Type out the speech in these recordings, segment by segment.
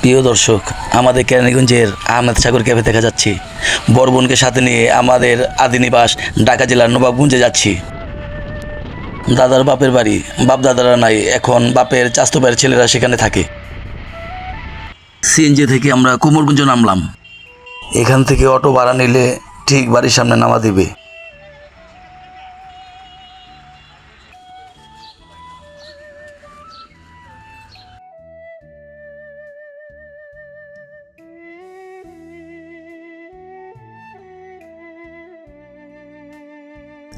প্রিয় দর্শক, আমাদের কেরানীগঞ্জের আহমেদ সাগর ক্যাফে দেখা যাচ্ছি। বড় বোনকে সাথে নিয়ে আমাদের আদি নিবাস ঢাকা জেলার নবাবগঞ্জে যাচ্ছি। দাদার বাপের বাড়ি, বাপ দাদারা নাই, এখন বাপের চাচাতো ভাইয়ের ছেলেরা সেখানে থাকে। সিএনজি থেকে আমরা কুমোরগঞ্জ নামলাম। এখান থেকে অটো ভাড়া নিলে ঠিক বাড়ির সামনে নামা দিবে।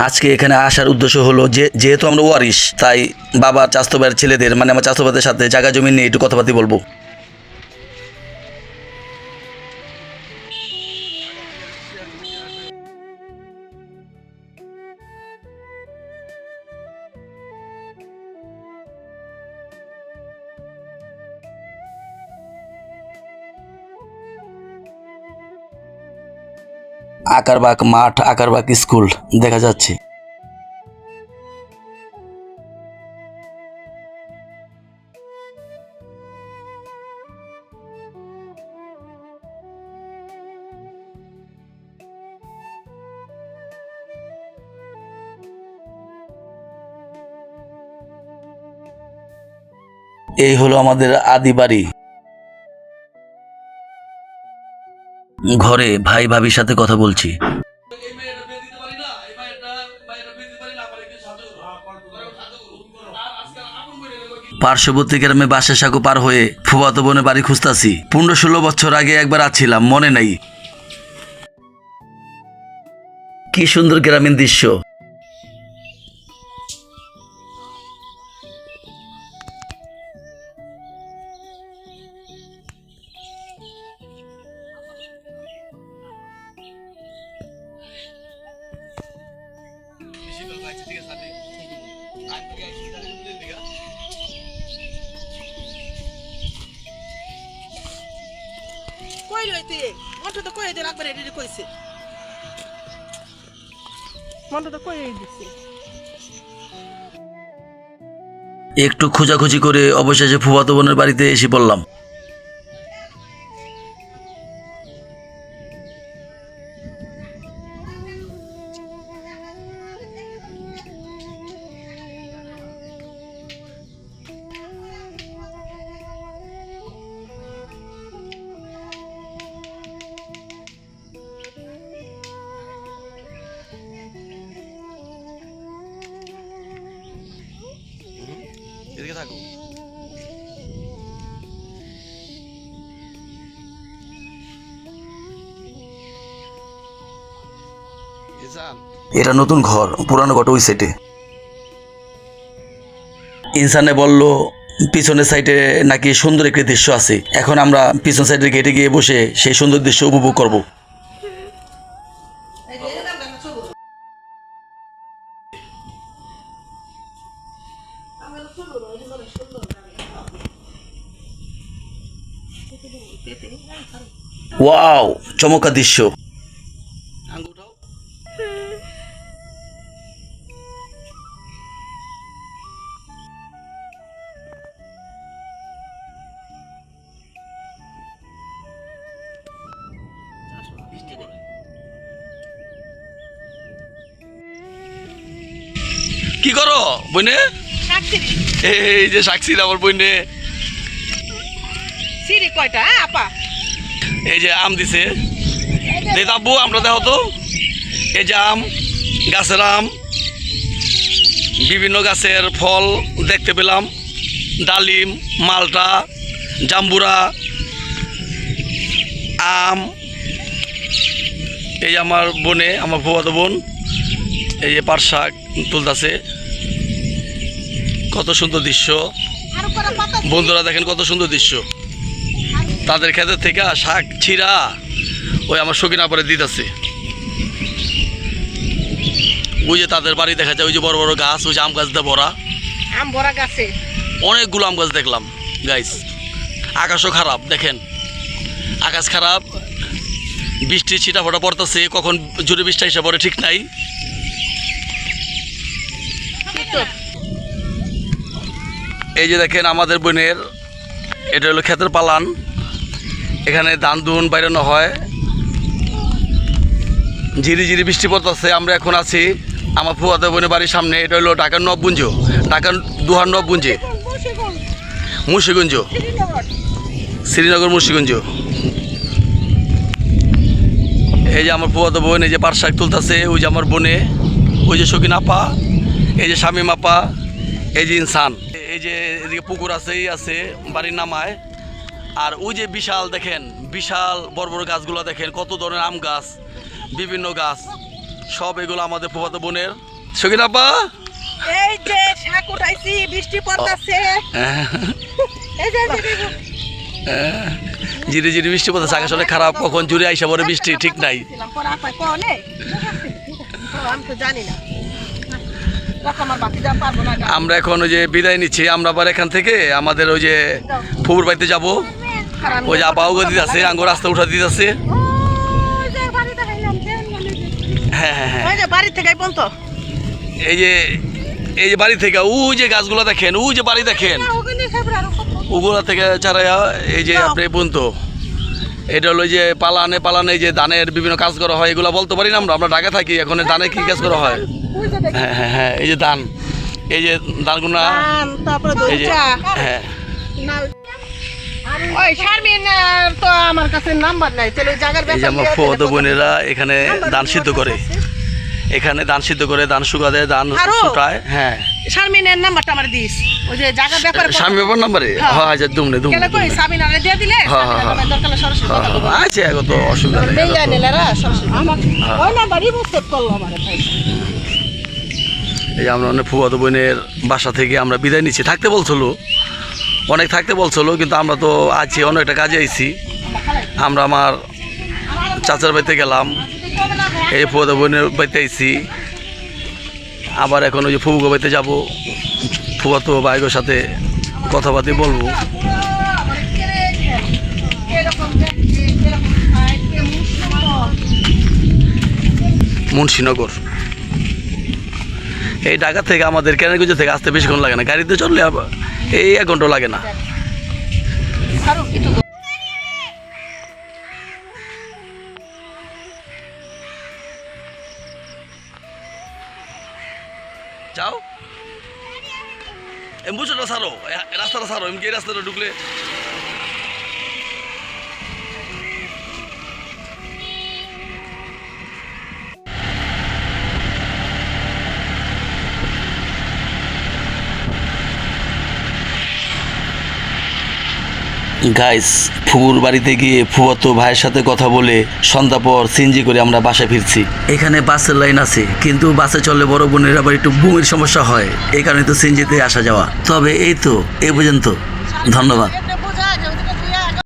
আজকে এখানে আসার উদ্দেশ্য হলো যেহেতু আমরা ওয়ারিশ, তাই বাবার চাচাতো ভাইয়ের ছেলেদের মানে আমার চাচাতো ভাইদের সাথে জায়গা জমি নিয়ে একটু কথাবার্তা বলবো। আকারবাগ মাঠ, আকারবাগ স্কুল দেখা যাচ্ছে। এই হলো আমাদের আদি বাড়ি। ঘরে ভাই ভাবির সাথে কথা বলছি। পার্শ্ববর্তী গ্রামে বাসা সাঁকো পার হয়ে ফুফাতো বোনের বাড়ি খুঁজতাছি। 15-16 বছর আগে একবার আসছিলাম, মনে নাই। কি সুন্দর গ্রামীণ দৃশ্য। একটু খোঁজাখুঁজি করে অবশেষে ফুফাতো বোনের বাড়িতে এসে পড়লাম। এদিকে থাকো। এটা নতুন ঘর, পুরানো ঘর ওই সাইডে। ইনসানে বলল পিছনের সাইডে নাকি সুন্দর একটি দৃশ্য আছে। এখন আমরা পিছন সাইডের গেটে গিয়ে বসে সেই সুন্দর দৃশ্য উপভোগ করব। ওয়াও, চমৎকার দৃশ্য। কি করো বইনে? এই যে সাক্ষী আমার বইনে। এই যে আম দিছে, আব্বু আমরা দেখো তো। এই যে আম, গাছের আম, বিভিন্ন গাছের ফল দেখতে পেলাম। ডালিম, মালটা, জাম্বুরা, আম। এই যে আমার বোনে, আমার ফুফাতো বোন, এই যে পাট শাক তুলতেছে। কত সুন্দর দৃশ্য বন্ধুরা, দেখেন কত সুন্দর দৃশ্য। তাদের ক্ষেতের থেকে শাক ছিঁড়া ওই আমার সকিনা পরে দিতেছে। ওই যে তাদের বাড়ি দেখা যায়, ওই যে বড় বড় গাছ, ওই যে আম গাছ দিয়ে ভরা, আম ভরা গাছে অনেকগুলো আম গাছ দেখলাম গাইস। আকাশও খারাপ, দেখেন আকাশ খারাপ, বৃষ্টি ছিটা ফোটা পড়তেছে, কখন জোরে বৃষ্টি এসে পড়ে ঠিক নাই। এই যে দেখেন আমাদের বোনের, এটা হলো ক্ষেতের পালান। এখানে ধান দুন বাইরানো হয়। ঝিরি ঝিরি বৃষ্টি পড়তেছে। আমরা এখন আছি আমার ফুয়াতো বোনের বাড়ির সামনে। এটা হলো ঢাকার নবগুঞ্জ, ঢাকার দুহার নবগুঞ্জে, মুন্সিগঞ্জ, শ্রীনগর মুন্সিগঞ্জ। এই যে আমার ফুয়াতো বোন, এই যে পাট শাক তুলতেছে। ওই যে আমার বোনে, ওই যে সকিন আপা, এই যে শামীম আপা, এই যে ইনসান। এই যে এদিকে পুকুর আছে, এই আছে বাড়ির নামায়। আর ওই যে বিশাল দেখেন, বিশাল বড় বড় গাছগুলো দেখেন, কত ধরনের আম গাছ, বিভিন্ন গাছ, সব এগুলো আমাদের ফুফাতো বোনের। সকিন আপা, এই যে শাক উঠাইছি, বৃষ্টি পড়তেছে। জিরি জিরি বৃষ্টি পড়তেছে। আকাশ অনেক খারাপ, কখন জুড়ে আইসা পরে বৃষ্টি ঠিক নাই। আমরা এখন ওই যে বিদায় নিচ্ছি। আমরা আবার এখান থেকে আমাদের ওই যে ফুপুর বাড়িতে যাব। ওই যে আপাও গদি আছে, আঙ্গুর রাস্তা উঠা দিতেছে। হ্যাঁ হ্যাঁ হ্যাঁ, বাড়ি থেকে বলতো এই যে বাড়ি থেকে ওই যে গাছগুলো দেখেন, ওই যে বাড়ি দেখেন, ওগুলা থেকে চারাইয়া এই যে আপনি বলতো এটা হলো যে পালানে এই যে ধানের বিভিন্ন কাজ করা হয়। এগুলো বলতে পারি না আমরা, আমরা ঢাকা থাকি। এখন ধানে কি কাজ করা হয়? হ্যাঁ হ্যাঁ হ্যাঁ, এই যে ধান, এই যে ধানগুনা, এই যে হ্যাঁ। ওই শারমিন তো আমার কাছে নাম্বার নাই, তাহলে ওই জায়গার এই যে আমার ফুফাতো বোনেরা এখানে ধান সিদ্ধ করে, এখানে ধান সিদ্ধ করে, ধান শুকা দেয়, ধান শুকায়। হ্যাঁ, শারমিনের নাম্বারটা আমার দিস, ওই যে জায়গার ব্যাপারে স্বামী ব্যাপার নাম্বারে। হ্যাঁ আচ্ছা, দুমনে কেন কই শারমিন আরে দিয়ে দিলে দরকার সরাসরি কথা বলবো। আচ্ছা, এগো তো অসুবিধা নেই। মেইয়া নেলারা সরাসরি আমার ওই নাম্বারই বুঝতে পারলো আমার ভাই। এই যে আমরা অনেক ফুফাতো বোনের বাসা থেকে আমরা বিদায় নিচ্ছি। থাকতে বলছিল, অনেক থাকতে বলছিল, কিন্তু আমরা তো আছি, অনেক একটা কাজে আইছি। আমরা আমার চাচার বাড়িতে গেলাম, এই ফুফাতো বোনের বাড়িতে আইছি। আবার এখন ওই যে ফুফুগো বাড়িতে যাবো, ফুফাতো ভাইগোর সাথে কথাবার্তা বলবো। মুন্সিনগর, এই ঢাকা থেকে আমাদের কেরানীগঞ্জ থেকে আসতে বেশিক্ষণ লাগে না, গাড়িতে চললে এই 1 ঘন্টা লাগে না। যাও, এমবুঝটা সারো, রাস্তাটা সারো, এমনি এই রাস্তাটা ঢুকলে। গাইস, ফুপুর বাড়িতে গিয়ে ফুফাতো ভাইয়ের সাথে কথা বলে সন্ধ্যা পর সিএনজি করে আমরা বাসায় ফিরছি। এখানে বাসের লাইন আছে, কিন্তু বাসে চললে বড় বোনের আবার একটু বমির সমস্যা হয়, এই কারণে তো সিএনজিতে আসা যাওয়া। তবে এই তো এই পর্যন্ত, ধন্যবাদ।